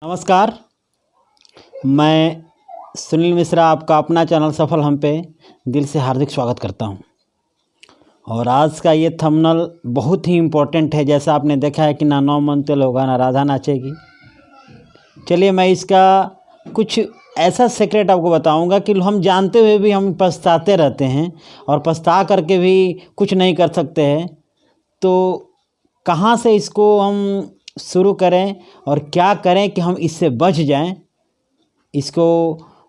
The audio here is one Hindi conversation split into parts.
नमस्कार, मैं सुनील मिश्रा आपका अपना चैनल सफल हम पे दिल से हार्दिक स्वागत करता हूं। और आज का ये थंबनेल बहुत ही इम्पोर्टेंट है। जैसा आपने देखा है कि ना 9 मन तेल होगा ना राधा नाचेगी। चलिए मैं इसका कुछ ऐसा सीक्रेट आपको बताऊंगा कि हम जानते हुए भी हम पछताते रहते हैं और पछता करके भी कुछ नहीं कर सकते हैं। तो कहाँ से इसको हम शुरू करें और क्या करें कि हम इससे बच जाएं, इसको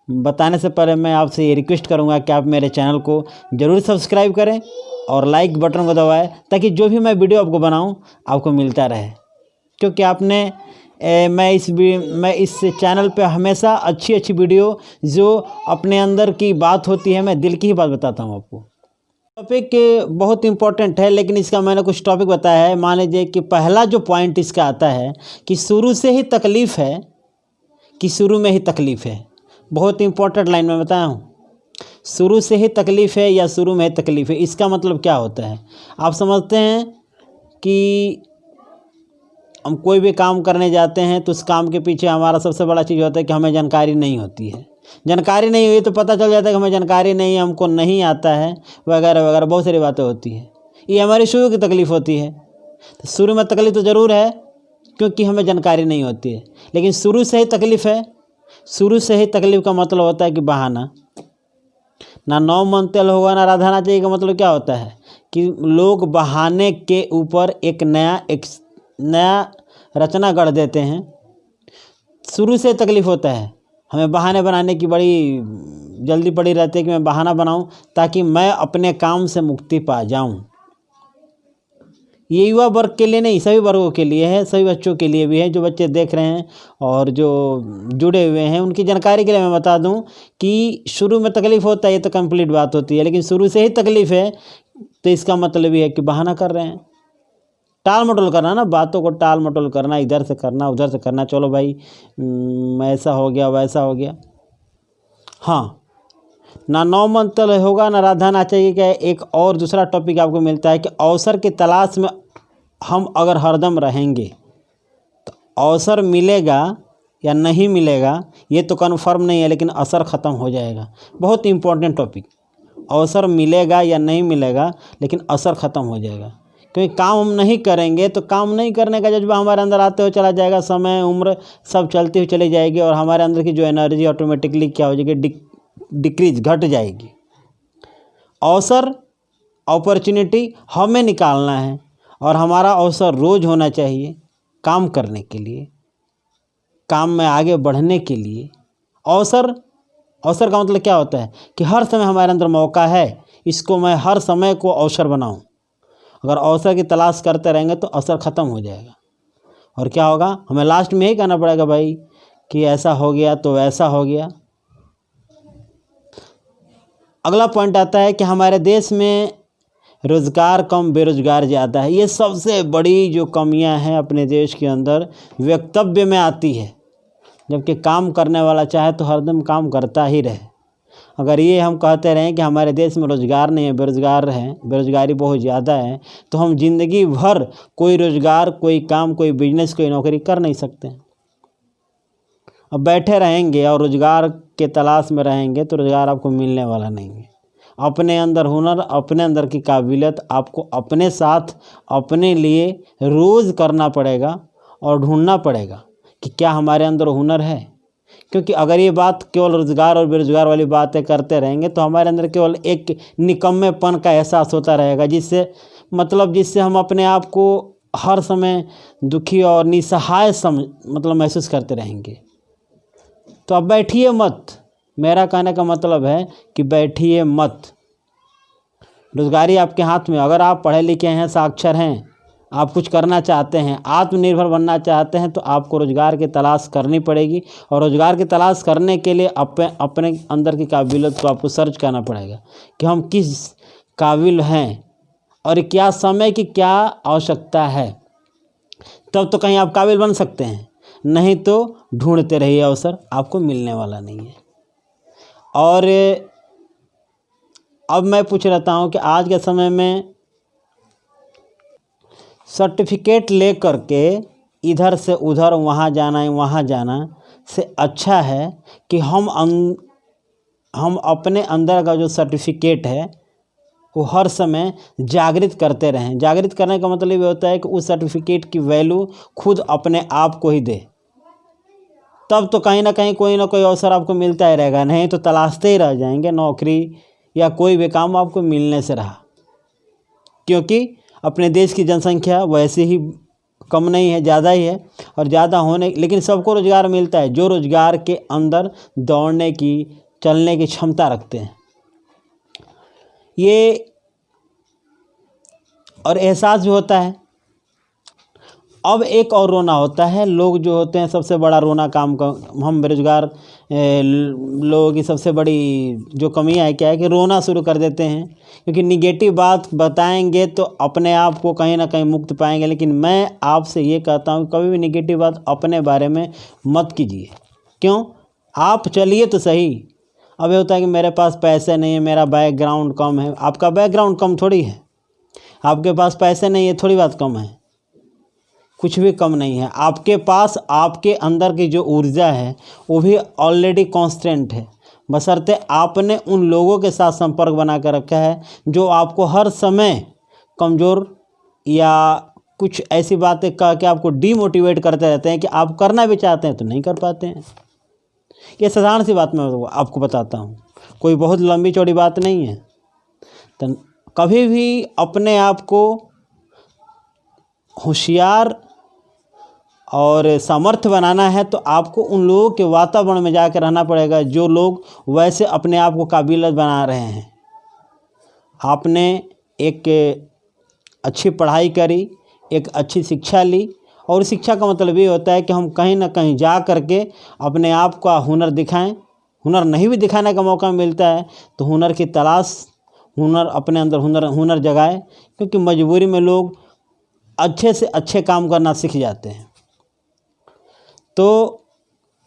बताने से पहले मैं आपसे ये रिक्वेस्ट करूंगा कि आप मेरे चैनल को ज़रूर सब्सक्राइब करें और लाइक बटन को दबाएं, ताकि जो भी मैं वीडियो आपको बनाऊं आपको मिलता रहे। क्योंकि मैं इस चैनल पे हमेशा अच्छी वीडियो जो अपने अंदर की बात होती है, मैं दिल की ही बात बताता हूँ आपको। टॉपिक बहुत इम्पोर्टेंट है, लेकिन इसका मैंने कुछ टॉपिक बताया है। मान लीजिए कि पहला जो पॉइंट इसका आता है कि शुरू से ही तकलीफ़ है, कि शुरू में ही तकलीफ़ है। बहुत इम्पोर्टेंट लाइन में बताया हूँ, शुरू से ही तकलीफ़ है या शुरू में ही तकलीफ़ है। इसका मतलब क्या होता है? आप समझते हैं कि हम कोई भी काम करने जाते हैं तो उस काम के पीछे हमारा सबसे बड़ा चीज़ होता है कि हमें जानकारी नहीं होती है। जानकारी नहीं हुई तो पता चल जाता है कि हमें जानकारी नहीं है, हमको नहीं आता है, वगैरह वगैरह बहुत सारी बातें होती है। ये हमारी शुरू की तकलीफ़ होती है। तो शुरू में तकलीफ़ तो ज़रूर है क्योंकि हमें जानकारी नहीं होती है, लेकिन शुरू से ही तकलीफ़ है। शुरू से ही तकलीफ़ का मतलब होता है कि बहाना। ना 9 मन तेल होगा ना राधा नाचेगी का मतलब क्या होता है कि लोग बहाने के ऊपर एक नया रचना गढ़ देते हैं। शुरू से तकलीफ़ होता है, हमें बहाने बनाने की बड़ी जल्दी पड़ी रहती है कि मैं बहाना बनाऊं ताकि मैं अपने काम से मुक्ति पा जाऊं। ये युवा वर्ग के लिए नहीं, सभी वर्गों के लिए है, सभी बच्चों के लिए भी है। जो बच्चे देख रहे हैं और जो जुड़े हुए हैं उनकी जानकारी के लिए मैं बता दूं कि शुरू में तकलीफ़ होता है, ये तो कंप्लीट बात होती है, लेकिन शुरू से ही तकलीफ़ है तो इसका मतलब ये है कि बहाना कर रहे हैं, टाल मटोल करना, ना बातों को टाल मटोल करना, इधर से करना उधर से करना, चलो भाई ऐसा हो गया वैसा हो गया। हाँ, ना 9 मन तेल होगा ना राधा नाचेगी का एक और दूसरा टॉपिक आपको मिलता है कि अवसर की तलाश में हम अगर हरदम रहेंगे तो अवसर मिलेगा या नहीं मिलेगा ये तो कन्फर्म नहीं है, लेकिन असर ख़त्म हो जाएगा। बहुत इंपॉर्टेंट टॉपिक, अवसर मिलेगा या नहीं मिलेगा लेकिन असर ख़त्म हो जाएगा। क्योंकि काम हम नहीं करेंगे तो काम नहीं करने का जज्बा हमारे अंदर आते हुए चला जाएगा, समय उम्र सब चलती हुई चली जाएगी और हमारे अंदर की जो एनर्जी ऑटोमेटिकली क्या हो जाएगी, डिक्रीज घट जाएगी। अवसर अपॉर्चुनिटी हमें निकालना है और हमारा अवसर रोज़ होना चाहिए काम करने के लिए, काम में आगे बढ़ने के लिए। अवसर का मतलब क्या होता है कि हर समय हमारे अंदर मौका है, इसको मैं हर समय को अवसर बनाऊं। अगर अवसर की तलाश करते रहेंगे तो अवसर ख़त्म हो जाएगा और क्या होगा, हमें लास्ट में यही कहना पड़ेगा भाई कि ऐसा हो गया तो वैसा हो गया। अगला पॉइंट आता है कि हमारे देश में रोज़गार कम, बेरोज़गार ज़्यादा है। ये सबसे बड़ी जो कमियां हैं अपने देश के अंदर वक्तव्य में आती है, जबकि काम करने वाला चाहे तो हरदम काम करता ही रहे। अगर ये हम कहते रहें कि हमारे देश में रोज़गार नहीं है, बेरोज़गार हैं, बेरोज़गारी बहुत ज़्यादा है, तो हम ज़िंदगी भर कोई रोज़गार, कोई काम, कोई बिजनेस, कोई नौकरी कर नहीं सकते। अब बैठे रहेंगे और रोज़गार के तलाश में रहेंगे तो रोज़गार आपको मिलने वाला नहीं है। अपने अंदर हुनर, अपने अंदर की काबिलियत आपको अपने साथ अपने लिए रोज़ करना पड़ेगा और ढूंढना पड़ेगा कि क्या हमारे अंदर हुनर है। क्योंकि अगर ये बात केवल रोज़गार और बेरोज़गार वाली बातें करते रहेंगे तो हमारे अंदर केवल एक निकम्मेपन का एहसास होता रहेगा, जिससे हम अपने आप को हर समय दुखी और निसहाय महसूस करते रहेंगे। तो अब बैठिए मत, मेरा कहने का मतलब है कि बैठिए मत। रोज़गारी आपके हाथ में, अगर आप पढ़े लिखे हैं, साक्षर हैं, आप कुछ करना चाहते हैं, आत्मनिर्भर बनना चाहते हैं तो आपको रोज़गार की तलाश करनी पड़ेगी। और रोज़गार की तलाश करने के लिए अपने अंदर की काबिलियत को आपको सर्च करना पड़ेगा कि हम किस काबिल हैं और क्या समय की क्या आवश्यकता है, तब तो कहीं आप काबिल बन सकते हैं, नहीं तो ढूंढते रहिए, अवसर आपको मिलने वाला नहीं है। और अब मैं पूछ रहता हूँ कि आज के समय में सर्टिफिकेट ले करके इधर से उधर वहाँ जाना से अच्छा है कि हम अपने अंदर का जो सर्टिफिकेट है वो हर समय जागृत करते रहें। जागृत करने का मतलब ये होता है कि उस सर्टिफिकेट की वैल्यू खुद अपने आप को ही दे, तब तो कहीं ना कहीं कोई ना कोई अवसर आपको मिलता ही रहेगा, नहीं तो तलाशते ही रह जाएंगे नौकरी या कोई भी काम आपको मिलने से रहा। क्योंकि अपने देश की जनसंख्या वैसे ही कम नहीं है, ज़्यादा ही है, और ज़्यादा होने लेकिन सबको रोज़गार मिलता है जो रोज़गार के अंदर दौड़ने की, चलने की क्षमता रखते हैं। ये और एहसास भी होता है। अब एक और रोना होता है, लोग जो होते हैं सबसे बड़ा रोना काम का, हम बेरोजगार लोगों की सबसे बड़ी जो कमियां है क्या है कि रोना शुरू कर देते हैं, क्योंकि निगेटिव बात बताएंगे तो अपने आप को कहीं ना कहीं मुक्त पाएंगे। लेकिन मैं आपसे ये कहता हूँ कभी भी निगेटिव बात अपने बारे में मत कीजिए। क्यों? आप चलिए तो सही। अब ये होता है कि मेरे पास पैसे नहीं है, मेरा बैकग्राउंड कम है। आपका बैकग्राउंड कम थोड़ी है, आपके पास पैसे नहीं है थोड़ी बात कम है, कुछ भी कम नहीं है। आपके पास आपके अंदर की जो ऊर्जा है वो भी ऑलरेडी कांस्टेंट है, बशर्ते आपने उन लोगों के साथ संपर्क बना कर रखा है जो आपको हर समय कमज़ोर या कुछ ऐसी बातें कह के आपको डीमोटिवेट करते रहते हैं कि आप करना भी चाहते हैं तो नहीं कर पाते हैं। ये साधारण सी बात मैं आपको बताता हूँ, कोई बहुत लंबी चौड़ी बात नहीं है। तो कभी भी अपने आप को होशियार और सामर्थ्य बनाना है तो आपको उन लोगों के वातावरण में जाकर रहना पड़ेगा जो लोग वैसे अपने आप को काबिल बना रहे हैं। आपने एक अच्छी पढ़ाई करी, एक अच्छी शिक्षा ली, और शिक्षा का मतलब ये होता है कि हम कहीं ना कहीं जा करके अपने आप का हुनर दिखाएं। हुनर नहीं भी दिखाने का मौका मिलता है तो हुनर की तलाश, हुनर अपने अंदर हुनर जगाएं, क्योंकि मजबूरी में लोग अच्छे से अच्छे काम करना सीख जाते हैं। तो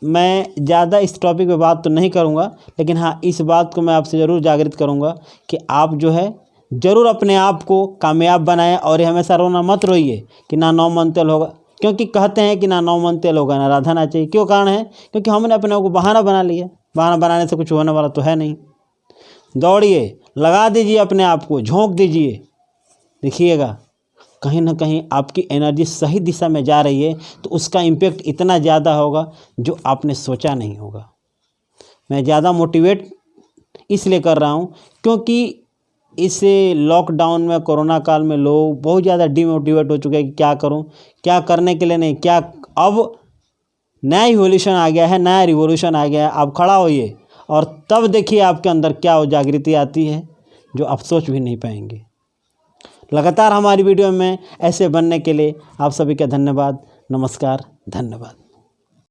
मैं ज़्यादा इस टॉपिक पे बात तो नहीं करूँगा, लेकिन हाँ इस बात को मैं आपसे ज़रूर जागृत करूँगा कि आप जो है ज़रूर अपने आप को कामयाब बनाएं। और हमेशा रोना मत रोइए कि ना 9 मन तेल होगा, क्योंकि कहते हैं कि ना 9 मन तेल होगा ना राधा ना चाहिए। क्यों कारण है? क्योंकि हमने अपने आप को बहाना बना लिया। बहाना बनाने से कुछ होने वाला तो है नहीं। दौड़िए, लगा दीजिए अपने आप को, झोंक दीजिए, देखिएगा कहीं ना कहीं आपकी एनर्जी सही दिशा में जा रही है तो उसका इम्पैक्ट इतना ज़्यादा होगा जो आपने सोचा नहीं होगा। मैं ज़्यादा मोटिवेट इसलिए कर रहा हूँ क्योंकि इस लॉकडाउन में, कोरोना काल में लोग बहुत ज़्यादा डिमोटिवेट हो चुके हैं कि क्या करूँ, क्या करने के लिए नहीं, क्या अब नया इवोल्यूशन आ गया है, नया रिवोल्यूशन आ गया है। आप खड़ा होइए और तब देखिए आपके अंदर क्या जागृति आती है जो आप सोच भी नहीं पाएंगे। लगातार हमारी वीडियो में ऐसे बनने के लिए आप सभी का धन्यवाद। नमस्कार, धन्यवाद।